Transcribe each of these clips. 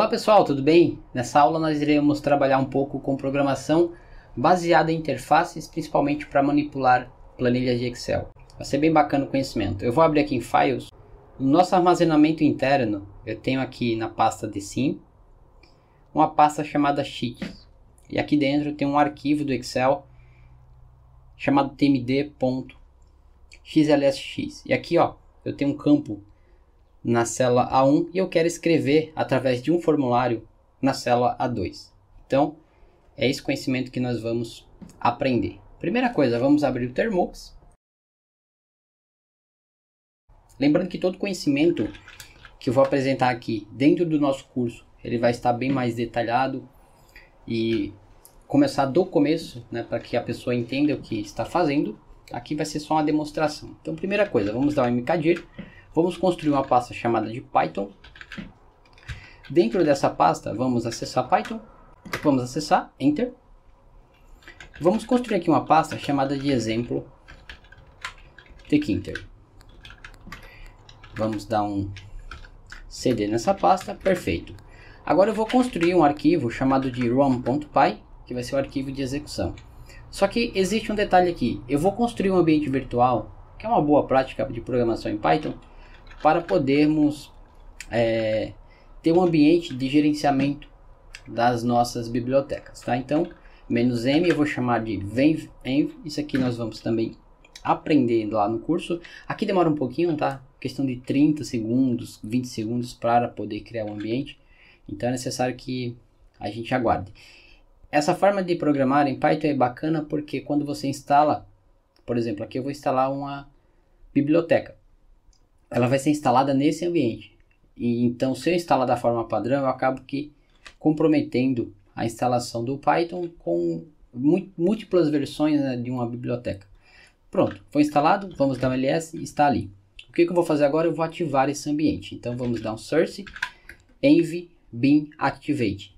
Olá pessoal, tudo bem? Nessa aula nós iremos trabalhar um pouco com programação baseada em interfaces, principalmente para manipular planilhas de Excel. Vai ser bem bacana o conhecimento. Eu vou abrir aqui em Files. No nosso armazenamento interno, eu tenho aqui na pasta DSIM uma pasta chamada Sheets. E aqui dentro tem um arquivo do Excel chamado tmd.xlsx. E aqui eu tenho um campo na célula A1 e eu quero escrever através de um formulário na célula A2. Então, é esse conhecimento que nós vamos aprender. Primeira coisa, vamos abrir o Termux. Lembrando que todo conhecimento que eu vou apresentar aqui dentro do nosso curso, ele vai estar bem mais detalhado e começar do começo, né, para que a pessoa entenda o que está fazendo. Aqui vai ser só uma demonstração. Então, primeira coisa, vamos dar um mkdir. Vamos construir uma pasta chamada de Python. Dentro dessa pasta, vamos acessar Python. Vamos acessar, Enter. Vamos construir aqui uma pasta chamada de exemplo tkinter. Vamos dar um cd nessa pasta, perfeito. Agora eu vou construir um arquivo chamado de rom.py, que vai ser o arquivo de execução. Só que existe um detalhe aqui. Eu vou construir um ambiente virtual, que é uma boa prática de programação em Python, para podermos ter um ambiente de gerenciamento das nossas bibliotecas, tá? Então, "-m eu vou chamar de venv. Isso aqui nós vamos também aprender lá no curso. Aqui demora um pouquinho, tá? Questão de 30 segundos, 20 segundos para poder criar um ambiente. Então é necessário que a gente aguarde. Essa forma de programar em Python é bacana porque quando você instala, por exemplo, aqui eu vou instalar uma biblioteca. Ela vai ser instalada nesse ambiente. E então, se eu instalar da forma padrão, eu acabo que comprometendo a instalação do Python com múltiplas versões, né, de uma biblioteca. Pronto, foi instalado, vamos dar um ls e está ali. O que eu vou fazer agora? Eu vou ativar esse ambiente. Então vamos dar um source env bin activate.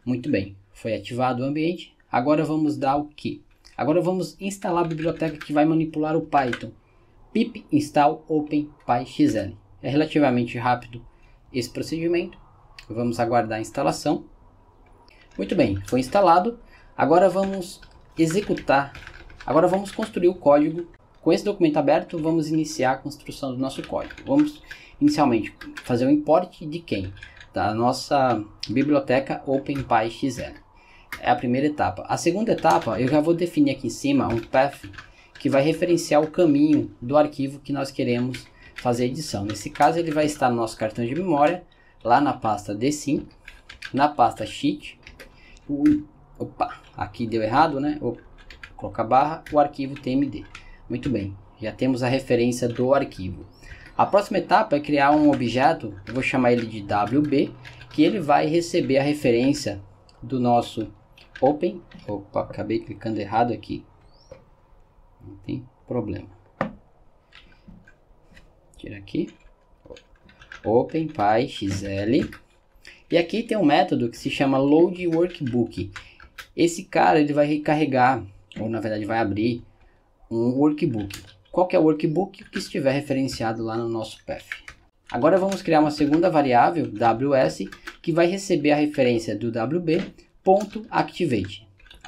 Muito bem, foi ativado o ambiente. Agora vamos dar o que? Agora vamos instalar a biblioteca que vai manipular o Python. Pip install openpyxl. É relativamente rápido esse procedimento. Vamos aguardar a instalação. Muito bem, foi instalado. Agora vamos executar. Agora vamos construir o código. Com esse documento aberto, vamos iniciar a construção do nosso código. Vamos inicialmente fazer o import de quem? Da nossa biblioteca openpyxl. É a primeira etapa. A segunda etapa, eu já vou definir aqui em cima um path que vai referenciar o caminho do arquivo que nós queremos fazer a edição. Nesse caso, ele vai estar no nosso cartão de memória, lá na pasta DSIM, na pasta Sheet. Opa, aqui deu errado, né? Vou colocar barra, o arquivo tmd. Muito bem, já temos a referência do arquivo. A próxima etapa é criar um objeto, eu vou chamar ele de wb, que ele vai receber a referência do nosso open. Opa, acabei clicando errado aqui. Não tem problema. Tira aqui. openpyxl. E aqui tem um método que se chama loadWorkbook. Esse cara ele vai recarregar, ou na verdade vai abrir um workbook. Qual que é o workbook? Que estiver referenciado lá no nosso path. Agora vamos criar uma segunda variável, ws, que vai receber a referência do wb.activate,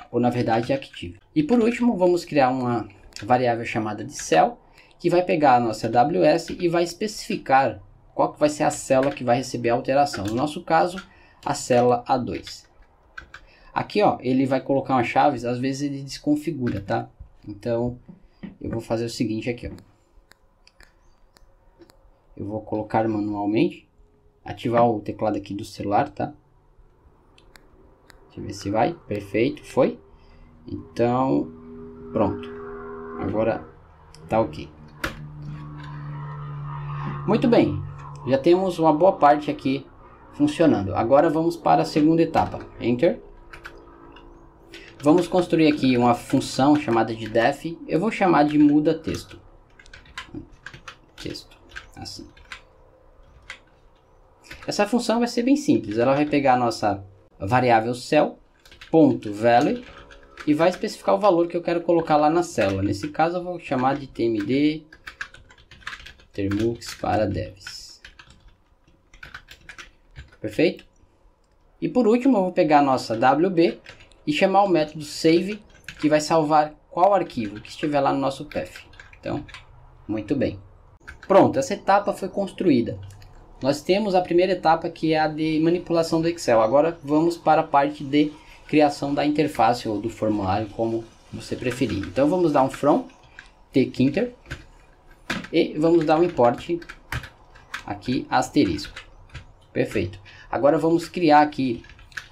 ou na verdade active. E por último vamos criar uma variável chamada de cell, que vai pegar a nossa ws e vai especificar qual que vai ser a célula que vai receber a alteração. No nosso caso, a célula A2. Aqui ele vai colocar umas chaves, às vezes ele desconfigura, tá? Então eu vou fazer o seguinte aqui, eu vou colocar manualmente, ativar o teclado aqui do celular, tá? Deixa eu ver se vai, perfeito, foi. Então, pronto, agora tá ok. Muito bem, já temos uma boa parte aqui funcionando. Agora vamos para a segunda etapa, Enter. Vamos construir aqui uma função chamada de def. Eu vou chamar de muda texto. Assim. Essa função vai ser bem simples. Ela vai pegar a nossa variável cell.value e vai especificar o valor que eu quero colocar lá na célula. Nesse caso eu vou chamar de tmd termux para devs. Perfeito? E por último, eu vou pegar a nossa WB e chamar o método save, que vai salvar qual arquivo que estiver lá no nosso path. Então, muito bem. Pronto, essa etapa foi construída. Nós temos a primeira etapa, que é a de manipulação do Excel. Agora vamos para a parte de criação da interface ou do formulário, como você preferir. Então vamos dar um from tkinter e vamos dar um import aqui asterisco. Perfeito. Agora vamos criar aqui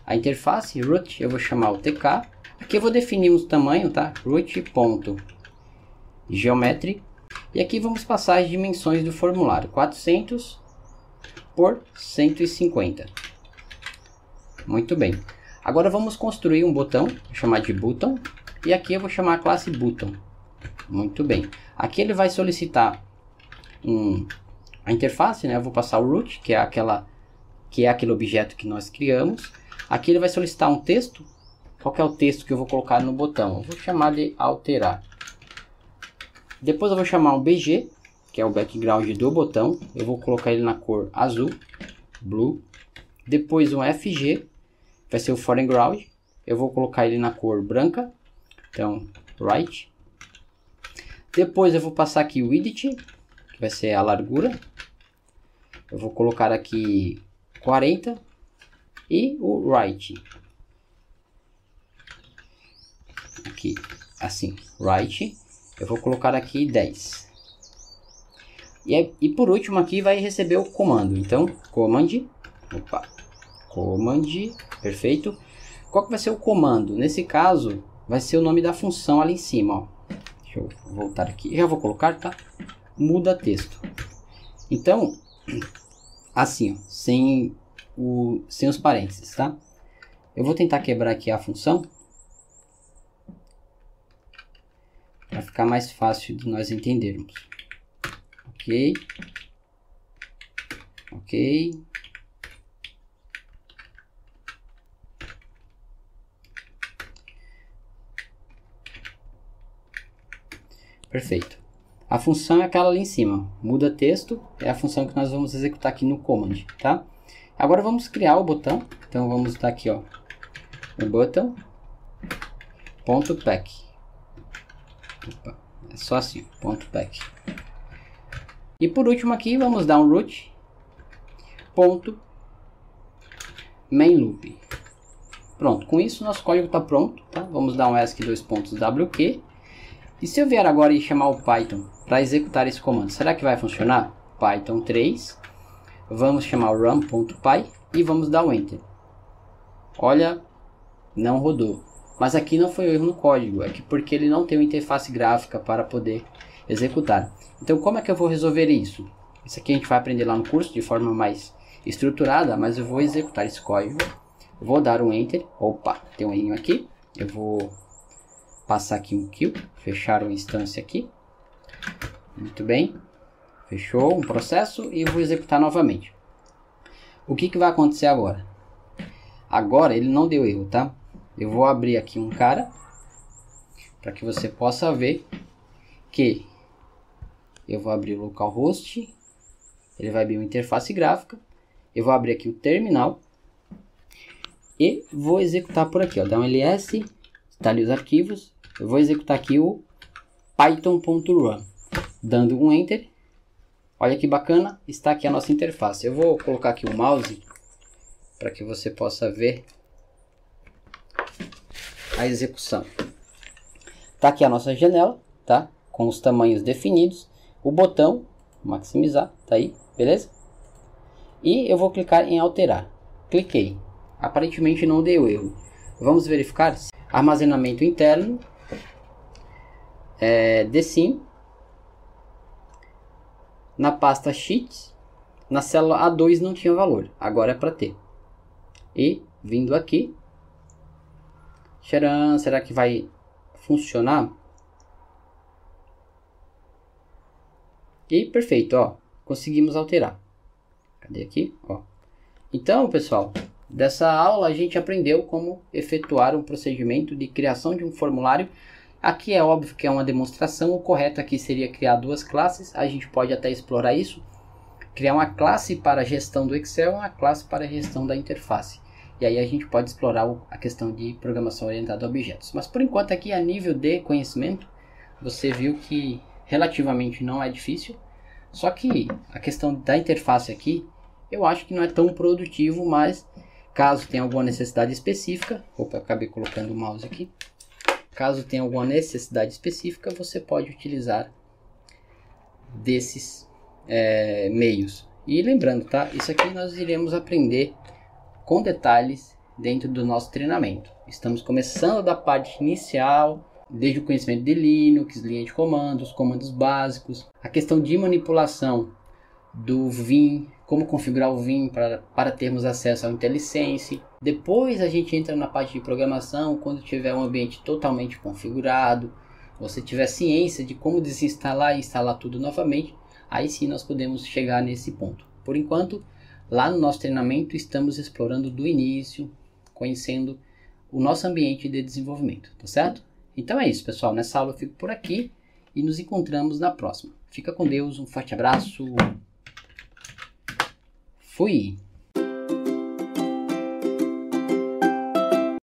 a interface root. Eu vou chamar o tk. Aqui eu vou definir um tamanho, tá? root.geometry. E aqui vamos passar as dimensões do formulário: 400 por 150. Muito bem. Agora vamos construir um botão, vou chamar de button, e aqui eu vou chamar a classe button. Muito bem. Aqui ele vai solicitar a interface, né? Eu vou passar o root, que é aquele objeto que nós criamos. Aqui ele vai solicitar um texto. Qual que é o texto que eu vou colocar no botão? Eu vou chamar de alterar. Depois eu vou chamar um BG, que é o background do botão. Eu vou colocar ele na cor azul, blue. Depois um FG, vai ser o foreground. Eu vou colocar ele na cor branca, então right. Depois eu vou passar aqui o width, que vai ser a largura. Eu vou colocar aqui 40 e o right. Aqui, assim, right. Eu vou colocar aqui 10. E por último aqui vai receber o comando. Então, command, perfeito. Qual que vai ser o comando? Nesse caso, vai ser o nome da função ali em cima, ó. Deixa eu voltar aqui. Já vou colocar, tá? Muda texto. Então, assim, ó, sem os parênteses, tá? Eu vou tentar quebrar aqui a função, para ficar mais fácil de nós entendermos. Ok. Ok. Perfeito. A função é aquela ali em cima. Muda texto é a função que nós vamos executar aqui no command, tá? Agora vamos criar o botão. Então vamos dar aqui, ó, o button.pack. Opa, é só assim, .pack. E por último aqui vamos dar um root.mainLoop. Pronto, com isso nosso código está pronto, tá? Vamos dar um ask:/wq. E se eu vier agora e chamar o Python para executar esse comando, será que vai funcionar? Python 3, vamos chamar o run.py e vamos dar um enter. Olha, não rodou. Mas aqui não foi erro no código, é que porque ele não tem uma interface gráfica para poder executar. Então como é que eu vou resolver isso? Isso aqui a gente vai aprender lá no curso de forma mais estruturada, mas eu vou executar esse código. Vou dar um enter. Opa, tem um errinho aqui. Eu vou passar aqui um kill, fechar uma instância aqui. Muito bem. Fechou um processo e vou executar novamente. O que vai acontecer agora? Agora ele não deu erro, tá? Eu vou abrir aqui um cara para que você possa ver que eu vou abrir o localhost, ele vai abrir uma interface gráfica. Eu vou abrir aqui o terminal e vou executar por aqui, ó, dá um ls, está ali os arquivos. Eu vou executar aqui o python.run, dando um enter. Olha que bacana, está aqui a nossa interface. Eu vou colocar aqui o mouse para que você possa ver a execução. Tá aqui a nossa janela, tá? Com os tamanhos definidos. O botão, maximizar, tá aí, beleza? E eu vou clicar em alterar. Cliquei. Aparentemente não deu erro. Vamos verificar. Armazenamento interno. DSIM. Na pasta Sheets. Na célula A2 não tinha valor. Agora é para ter. E vindo aqui. Tcharam, será que vai funcionar? E perfeito, ó, conseguimos alterar. Cadê aqui? Ó. Então, pessoal, dessa aula a gente aprendeu como efetuar um procedimento de criação de um formulário. Aqui é óbvio que é uma demonstração. O correto aqui seria criar duas classes. A gente pode até explorar isso. Criar uma classe para a gestão do Excel e uma classe para a gestão da interface. E aí a gente pode explorar a questão de programação orientada a objetos. Mas por enquanto aqui, a nível de conhecimento, você viu que relativamente não é difícil. Só que a questão da interface aqui, eu acho que não é tão produtivo, mas caso tenha alguma necessidade específica... Opa, acabei colocando o mouse aqui. Caso tenha alguma necessidade específica, você pode utilizar desses meios. E lembrando, tá? Isso aqui nós iremos aprender com detalhes dentro do nosso treinamento. Estamos começando da parte inicial, desde o conhecimento de Linux, linha de comandos, comandos básicos, a questão de manipulação do Vim, como configurar o Vim para termos acesso ao IntelliSense. Depois a gente entra na parte de programação, quando tiver um ambiente totalmente configurado, você tiver ciência de como desinstalar e instalar tudo novamente, aí sim nós podemos chegar nesse ponto. Por enquanto, lá no nosso treinamento estamos explorando do início, conhecendo o nosso ambiente de desenvolvimento, tá certo? Então é isso, pessoal. Nessa aula eu fico por aqui e nos encontramos na próxima. Fica com Deus, um forte abraço. Fui!